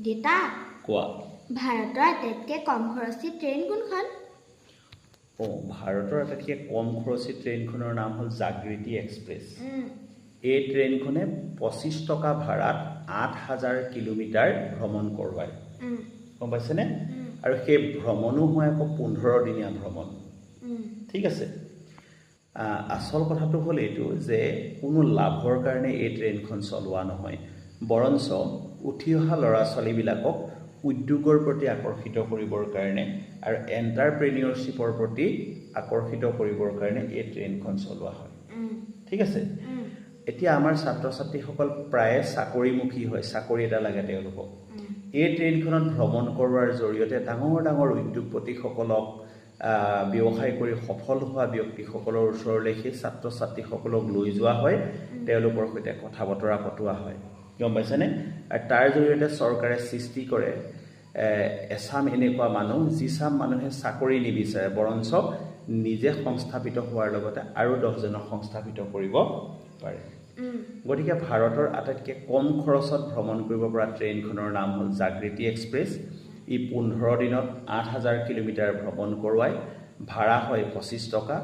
দেতা কোৱা ভাৰতৰ আটাইতকৈ কম খৰচী ট্ৰেইন কোনখন? ভাৰতৰ আটাইতকৈ কম খৰচী ট্ৰেইনখনৰ নাম হ'ল জাগৃতি এক্সপ্ৰেছ। এই ট্ৰেইনখনে 25 টকা ভাড়াত 8,000 কিলোমিটাৰ ভ্ৰমণ কৰোৱায়। গম পাইছেনে? আৰু সেই ভ্ৰমণো হয় আকৌ 15 দিনীয়া ভ্ৰমণ। ঠিক আছে। আচল কথাটো হ'ল এইটো যে কোনো লাভৰ কাৰণে এই ট্ৰেইনখন চলোৱা নহয়, বৰঞ্চ উঠি অহা ল'ৰা ছোৱালীবিলাকক উদ্যোগৰ প্ৰতি আকৰ্ষিত কৰিবৰ কাৰণে আৰু এণ্টাৰপ্ৰেনিয়ৰশ্বিপৰ প্ৰতি আকৰ্ষিত কৰিবৰ কাৰণে এই ট্ৰেইনখন চলোৱা হয়। ঠিক আছে। এতিয়া আমাৰ ছাত্ৰ ছাত্ৰীসকল প্ৰায়ে চাকৰিমুখী হয়, চাকৰি এটা লাগে তেওঁলোকক। এই ট্ৰেইনখনত ভ্ৰমণ কৰোৱাৰ জৰিয়তে ডাঙৰ ডাঙৰ উদ্যোগপতিসকলক ব্যৱসায় কৰি সফল হোৱা ব্যক্তিসকলৰ ওচৰলৈ সেই ছাত্ৰ ছাত্ৰীসকলক লৈ যোৱা হয়, তেওঁলোকৰ সৈতে কথা বতৰা পতোৱা হয়। গম পাইছেনে? আৰু তাৰ জৰিয়তে চৰকাৰে সৃষ্টি কৰে এচাম এনেকুৱা মানুহ যিচাম মানুহে চাকৰি নিবিচাৰে, বৰঞ্চ নিজে সংস্থাপিত হোৱাৰ লগতে আৰু 10জনক সংস্থাপিত কৰিব পাৰে। গতিকে ভাৰতৰ আটাইতকৈ কম খৰচত ভ্ৰমণ কৰিব পৰা ট্ৰেইনখনৰ নাম হ'ল জাগৃতি এক্সপ্ৰেছ। ই 15 দিনত 8,000 কিলোমিটাৰ ভ্ৰমণ কৰোৱায়। ভাড়া হয় 25 টকা